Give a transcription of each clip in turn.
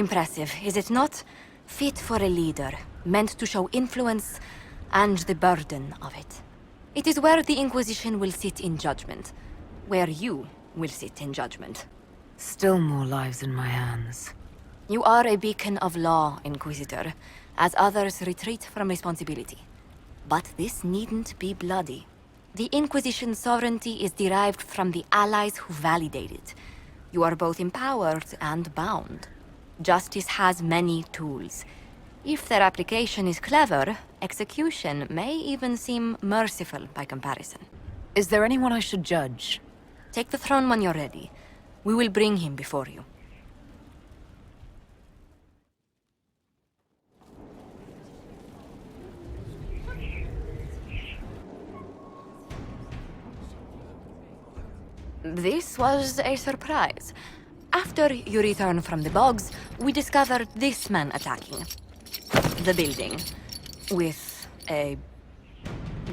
Impressive, is it not? Fit for a leader, meant to show influence and the burden of it. It is where the Inquisition will sit in judgment. Where you will sit in judgment. Still more lives in my hands. You are a beacon of law, Inquisitor, as others retreat from responsibility. But this needn't be bloody. The Inquisition's sovereignty is derived from the allies who validate it. You are both empowered and bound. Justice has many tools. If their application is clever, execution may even seem merciful by comparison. Is there anyone I should judge? Take the throne when you're ready. We will bring him before you. This was a surprise. After you return from the bogs, we discovered this man attacking the building with a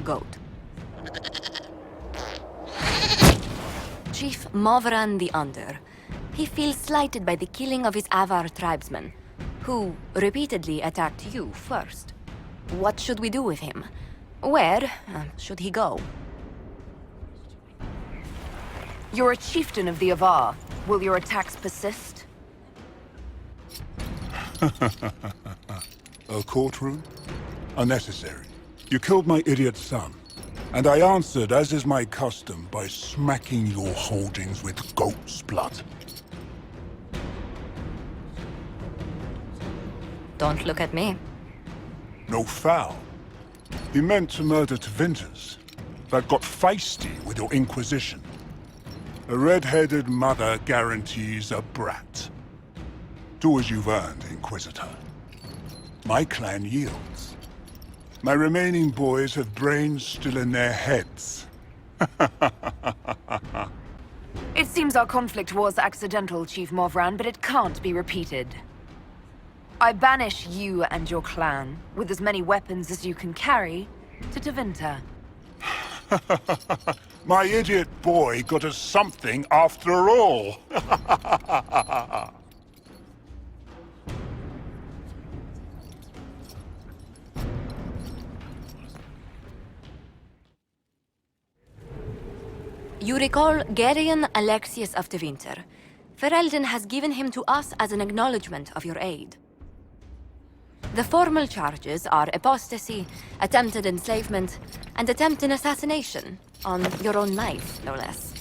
goat. Chief Movran the Under. He feels slighted by the killing of his Avar tribesmen, who repeatedly attacked you first. What should we do with him? Where should he go? You're a chieftain of the Avar. Will your attacks persist? A courtroom? Unnecessary. You killed my idiot son, and I answered, as is my custom, by smacking your holdings with goat's blood. Don't look at me. No foul. He meant to murder Tevinters, but got feisty with your Inquisition. A red-headed mother guarantees a brat. Do as you've earned, Inquisitor. My clan yields. My remaining boys have brains still in their heads. It seems our conflict was accidental, Chief Movran, but it can't be repeated. I banish you and your clan, with as many weapons as you can carry, to Tevinter. My idiot boy got us something after all. You recall Gerion Alexius of Tevinter. Ferelden has given him to us as an acknowledgement of your aid. The formal charges are apostasy, attempted enslavement, and attempted assassination, on your own life, no less.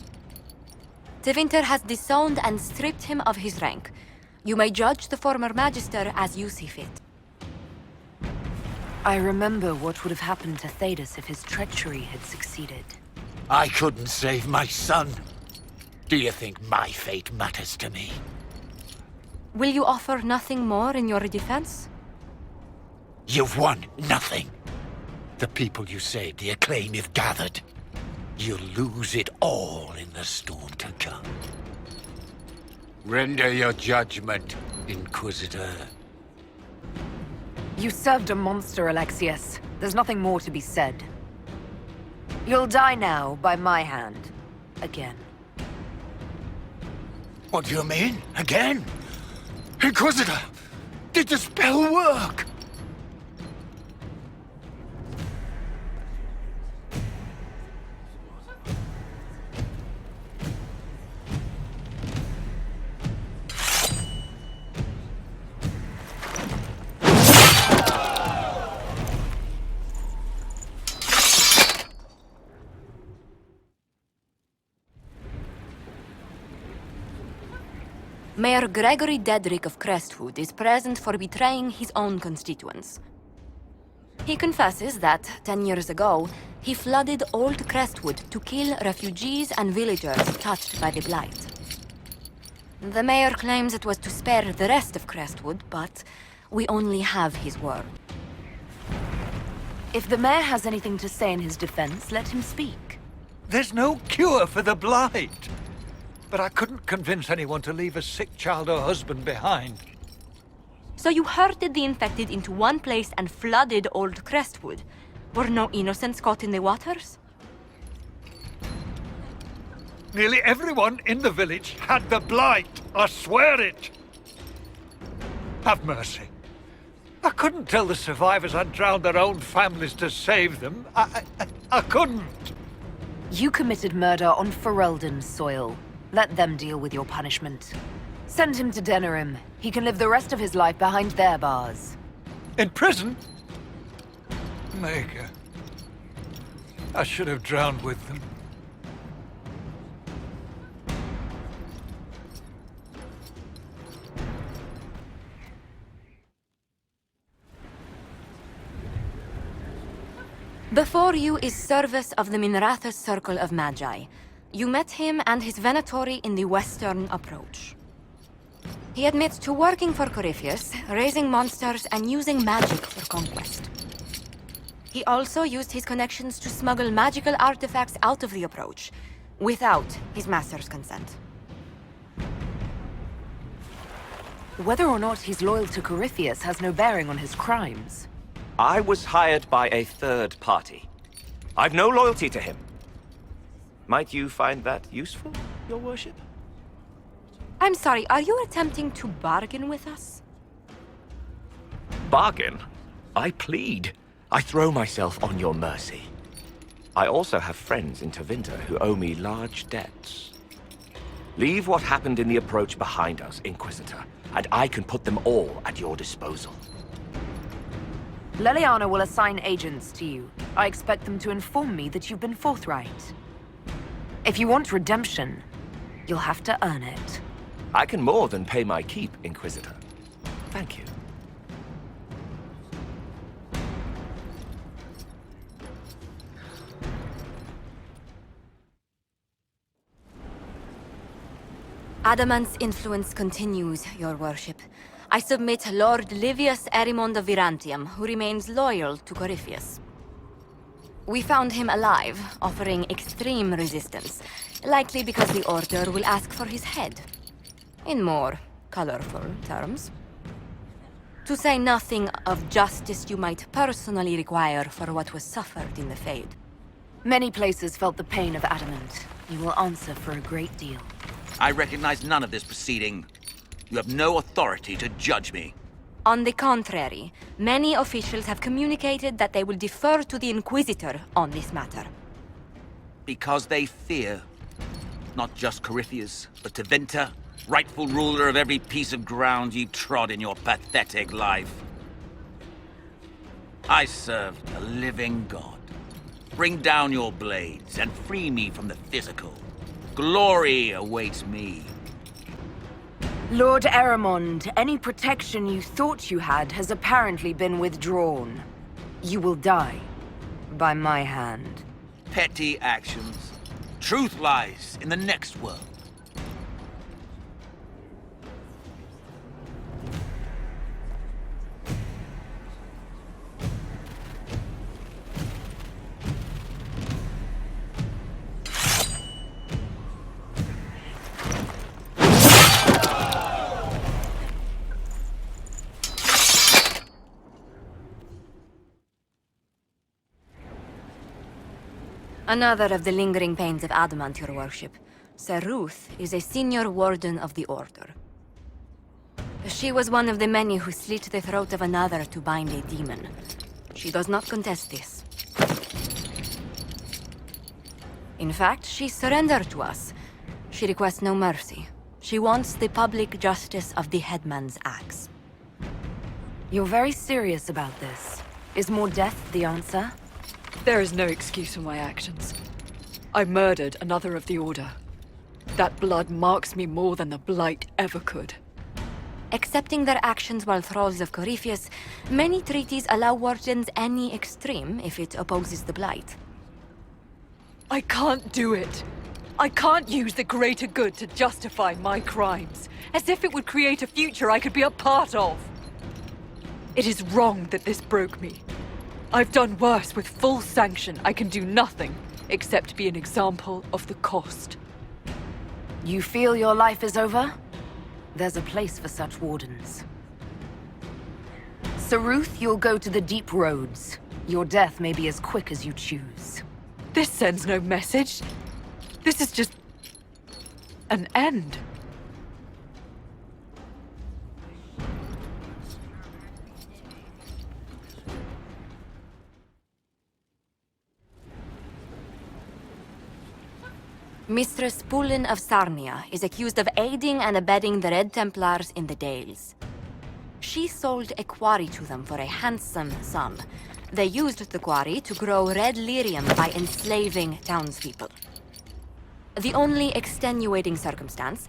Tevinter has disowned and stripped him of his rank. You may judge the former Magister as you see fit. I remember what would have happened to Thedas if his treachery had succeeded. I couldn't save my son. Do you think my fate matters to me? Will you offer nothing more in your defense? You've won nothing. The people you saved, the acclaim you've gathered. You'll lose it all in the storm to come. Render your judgment, Inquisitor. You served a monster, Alexius. There's nothing more to be said. You'll die now by my hand. Again. What do you mean? Again? Inquisitor! Did the spell work? Mayor Gregory Dedrick of Crestwood is present for betraying his own constituents. He confesses that, 10 years ago, he flooded Old Crestwood to kill refugees and villagers touched by the Blight. The mayor claims it was to spare the rest of Crestwood, but we only have his word. If the mayor has anything to say in his defense, let him speak. There's no cure for the Blight. But I couldn't convince anyone to leave a sick child or husband behind. So you herded the infected into one place and flooded Old Crestwood. Were no innocents caught in the waters? Nearly everyone in the village had the Blight. I swear it. Have mercy. I couldn't tell the survivors I'd drowned their own families to save them. I couldn't. You committed murder on Ferelden's soil. Let them deal with your punishment. Send him to Denerim. He can live the rest of his life behind their bars. In prison? Maker. I should have drowned with them. Before you is Service of the Minratha's Circle of Magi. You met him and his Venatori in the Western Approach. He admits to working for Corypheus, raising monsters, and using magic for conquest. He also used his connections to smuggle magical artifacts out of the Approach, without his master's consent. Whether or not he's loyal to Corypheus has no bearing on his crimes. I was hired by a third party. I've no loyalty to him. Might you find that useful, your worship? I'm sorry, are you attempting to bargain with us? Bargain? I plead. I throw myself on your mercy. I also have friends in Tevinter who owe me large debts. Leave what happened in the Approach behind us, Inquisitor, and I can put them all at your disposal. Leliana will assign agents to you. I expect them to inform me that you've been forthright. If you want redemption, you'll have to earn it. I can more than pay my keep, Inquisitor. Thank you. Adamant's influence continues, your worship. I submit Lord Livius Erimond of Virantium, who remains loyal to Corypheus. We found him alive, offering extreme resistance, likely because the Order will ask for his head. In more colorful terms. To say nothing of justice you might personally require for what was suffered in the Fade. Many places felt the pain of Adamant. You will answer for a great deal. I recognize none of this proceeding. You have no authority to judge me. On the contrary, many officials have communicated that they will defer to the Inquisitor on this matter. Because they fear. Not just Corypheus, but Tevinter, rightful ruler of every piece of ground you trod in your pathetic life. I serve a living god. Bring down your blades and free me from the physical. Glory awaits me. Lord Erimond, any protection you thought you had has apparently been withdrawn. You will die. By my hand. Petty actions. Truth lies in the next world. Another of the lingering pains of Adamant, your worship. Sir Ruth is a senior warden of the Order. She was one of the many who slit the throat of another to bind a demon. She does not contest this. In fact, she surrendered to us. She requests no mercy. She wants the public justice of the headman's axe. You're very serious about this. Is more death the answer? There is no excuse for my actions. I murdered another of the Order. That blood marks me more than the Blight ever could. Accepting their actions while thralls of Corypheus, many treaties allow wardens any extreme if it opposes the Blight. I can't do it. I can't use the greater good to justify my crimes, as if it would create a future I could be a part of. It is wrong that this broke me. I've done worse with full sanction. I can do nothing except be an example of the cost. You feel your life is over? There's a place for such wardens. Sir Ruth, you'll go to the deep roads. Your death may be as quick as you choose. This sends no message. This is just an end. Mistress Pulin of Sarnia is accused of aiding and abetting the Red Templars in the Dales. She sold a quarry to them for a handsome sum. They used the quarry to grow red lyrium by enslaving townspeople. The only extenuating circumstance,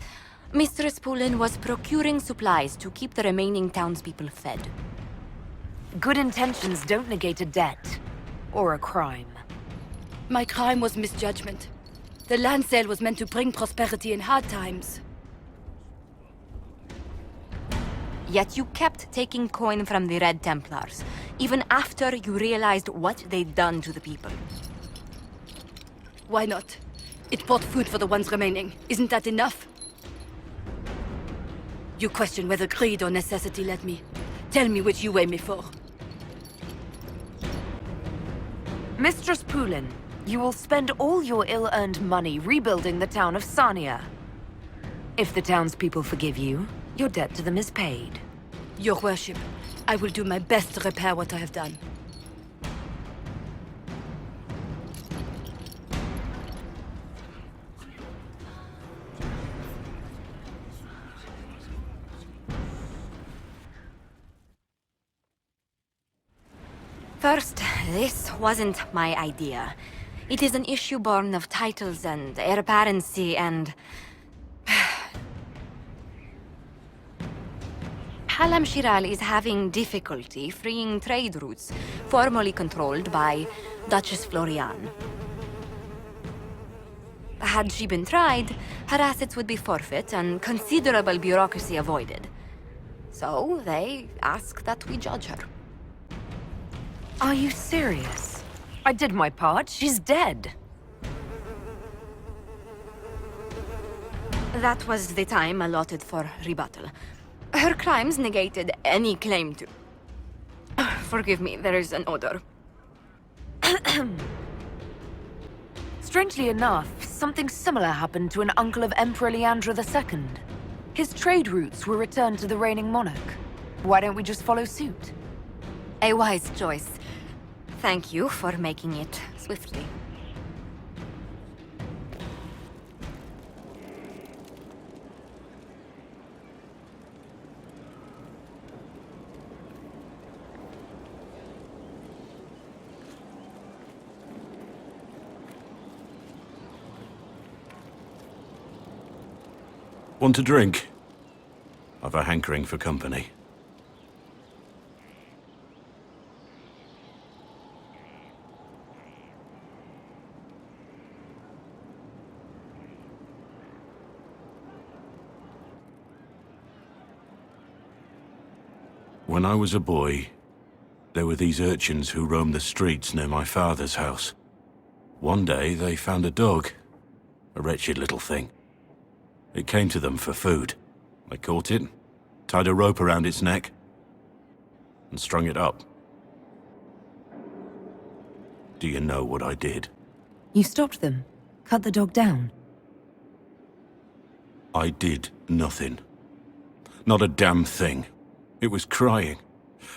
Mistress Pulin was procuring supplies to keep the remaining townspeople fed. Good intentions don't negate a debt. Or a crime. My crime was misjudgment. The land sale was meant to bring prosperity in hard times. Yet you kept taking coin from the Red Templars, even after you realized what they'd done to the people. Why not? It bought food for the ones remaining. Isn't that enough? You question whether greed or necessity led me. Tell me which you weigh me for. Mistress Pulin, you will spend all your ill-earned money rebuilding the town of Sarnia. If the townspeople forgive you, your debt to them is paid. Your worship, I will do my best to repair what I have done. First, this wasn't my idea. It is an issue born of titles and heir apparency and... Halam Shiral is having difficulty freeing trade routes formerly controlled by Duchess Florian. Had she been tried, her assets would be forfeit and considerable bureaucracy avoided. So they ask that we judge her. Are you serious? I did my part. She's dead. That was the time allotted for rebuttal. Her crimes negated any claim to... Forgive me, there is an odor. Strangely enough, something similar happened to an uncle of Emperor Leandra II. His trade routes were returned to the reigning monarch. Why don't we just follow suit? A wise choice. Thank you for making it swiftly. Want a drink? I've a hankering for company. When I was a boy, there were these urchins who roamed the streets near my father's house. One day, they found a dog. A wretched little thing. It came to them for food. I caught it, tied a rope around its neck, and strung it up. Do you know what I did? You stopped them? Cut the dog down? I did nothing. Not a damn thing. It was crying.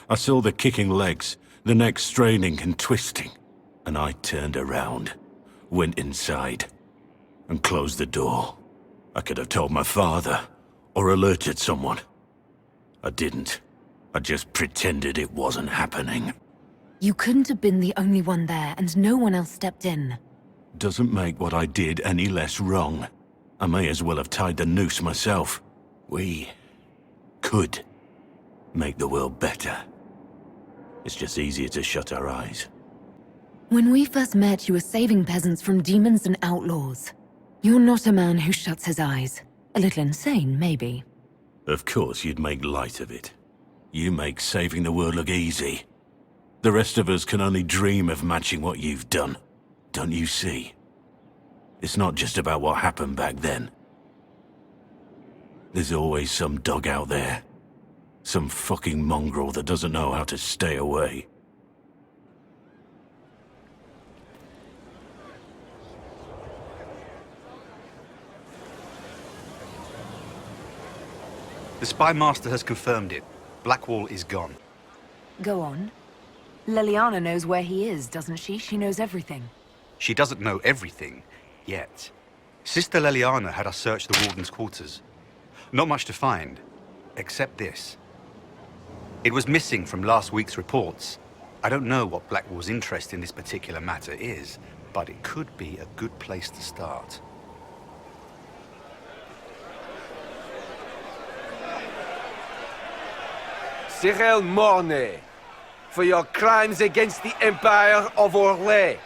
I saw the kicking legs, the neck straining and twisting. And I turned around, went inside, and closed the door. I could have told my father, or alerted someone. I didn't. I just pretended it wasn't happening. You couldn't have been the only one there, and no one else stepped in. Doesn't make what I did any less wrong. I may as well have tied the noose myself. We could make the world better. It's just easier to shut our eyes. When we first met, you were saving peasants from demons and outlaws. You're not a man who shuts his eyes. A little insane, maybe. Of course you'd make light of it. You make saving the world look easy. The rest of us can only dream of matching what you've done. Don't you see? It's not just about what happened back then. There's always some dog out there. Some fucking mongrel that doesn't know how to stay away. The spy master has confirmed it. Blackwall is gone. Go on. Liliana knows where he is, doesn't she? She knows everything. She doesn't know everything, yet. Sister Leliana had us search the Warden's quarters. Not much to find, except this. It was missing from last week's reports. I don't know what Blackwall's interest in this particular matter is, but it could be a good place to start. Cyril Mornay, for your crimes against the Empire of Orlais.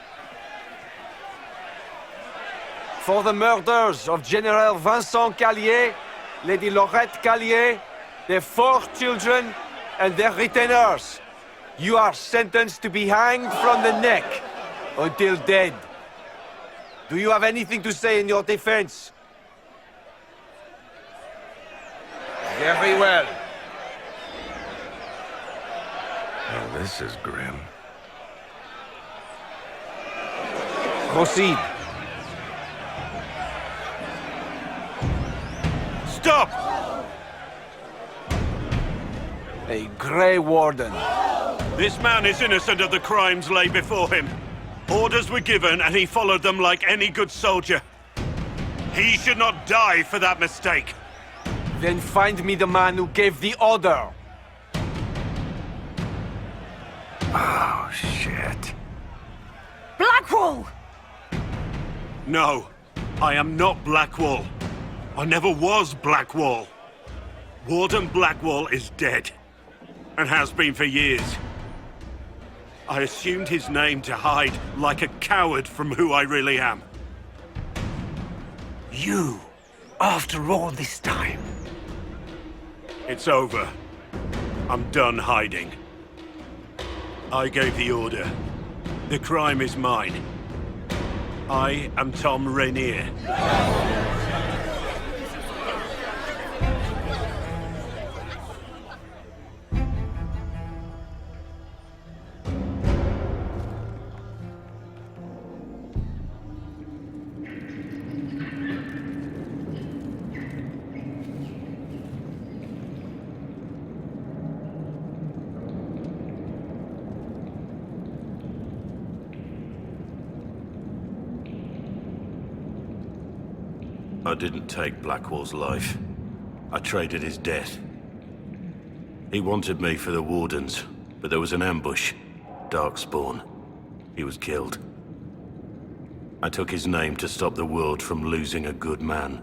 For the murders of General Vincent Callier, Lady Laurette Callier, their 4 children, and their retainers. You are sentenced to be hanged from the neck until dead. Do you have anything to say in your defense? Very well. Oh, this is grim. Proceed. Stop! A Grey Warden. This man is innocent of the crimes laid before him. Orders were given and he followed them like any good soldier. He should not die for that mistake. Then find me the man who gave the order. Oh, shit. Blackwall! No, I am not Blackwall. I never was Blackwall. Warden Blackwall is dead, and has been for years. I assumed his name to hide like a coward from who I really am. You, after all this time. It's over. I'm done hiding. I gave the order. The crime is mine. I am Tom Rainier. I didn't take Blackwall's life. I traded his death. He wanted me for the Wardens, but there was an ambush. Darkspawn. He was killed. I took his name to stop the world from losing a good man.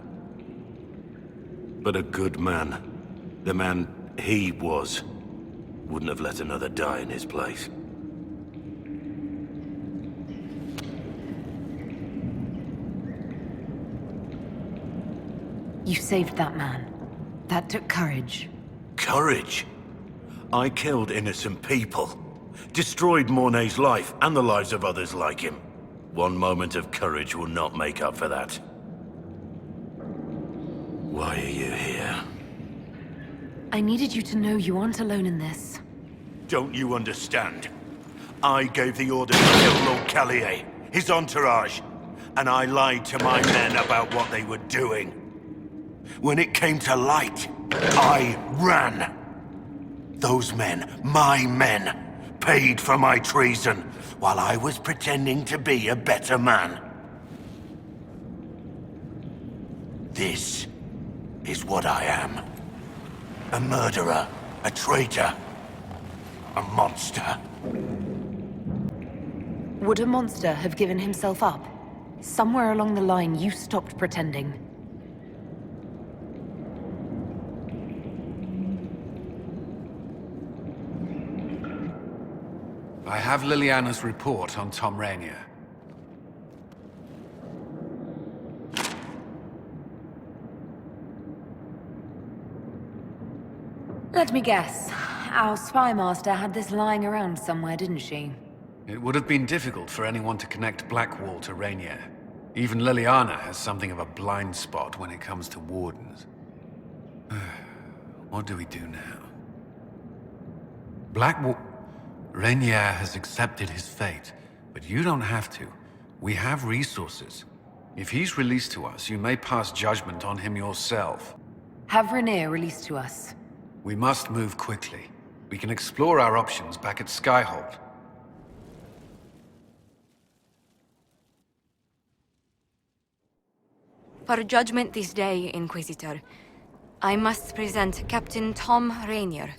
But a good man, the man he was, wouldn't have let another die in his place. You saved that man. That took courage. Courage? I killed innocent people. Destroyed Mornay's life and the lives of others like him. One moment of courage will not make up for that. Why are you here? I needed you to know you aren't alone in this. Don't you understand? I gave the order to kill Lord Callier, his entourage, and I lied to my men about what they were doing. When it came to light, I ran. Those men, my men, paid for my treason, while I was pretending to be a better man. This is what I am. A murderer, a traitor, a monster. Would a monster have given himself up? Somewhere along the line, you stopped pretending. I have Liliana's report on Tom Rainier. Let me guess. Our spy master had this lying around somewhere, didn't she? It would have been difficult for anyone to connect Blackwall to Rainier. Even Liliana has something of a blind spot when it comes to Wardens. What do we do now? Blackwall... Rainier has accepted his fate, but you don't have to. We have resources. If he's released to us, you may pass judgment on him yourself. Have Rainier released to us. We must move quickly. We can explore our options back at Skyhold. For judgment this day, Inquisitor, I must present Captain Tom Rainier,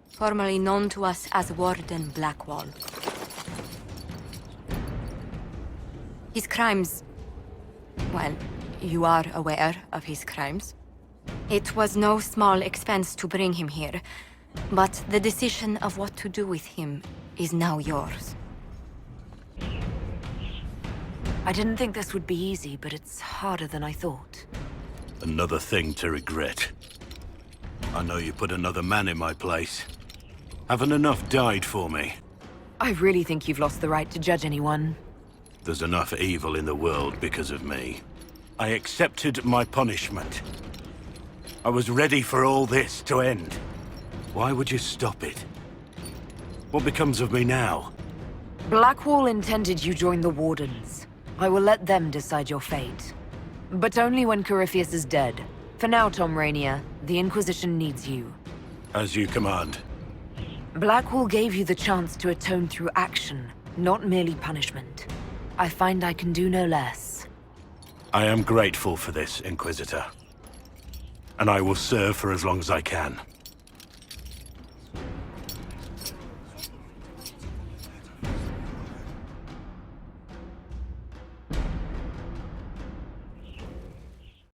formerly known to us as Warden Blackwall. His crimes... well, you are aware of his crimes. It was no small expense to bring him here, but the decision of what to do with him is now yours. I didn't think this would be easy, but it's harder than I thought. Another thing to regret. I know you put another man in my place. Haven't enough died for me. I really think you've lost the right to judge anyone. There's enough evil in the world because of me. I accepted my punishment. I was ready for all this to end. Why would you stop it? What becomes of me now? Blackwall intended you join the Wardens. I will let them decide your fate. But only when Corypheus is dead. For now, Tom Rainier, the Inquisition needs you. As you command. Blackwall gave you the chance to atone through action, not merely punishment. I find I can do no less. I am grateful for this, Inquisitor. And I will serve for as long as I can.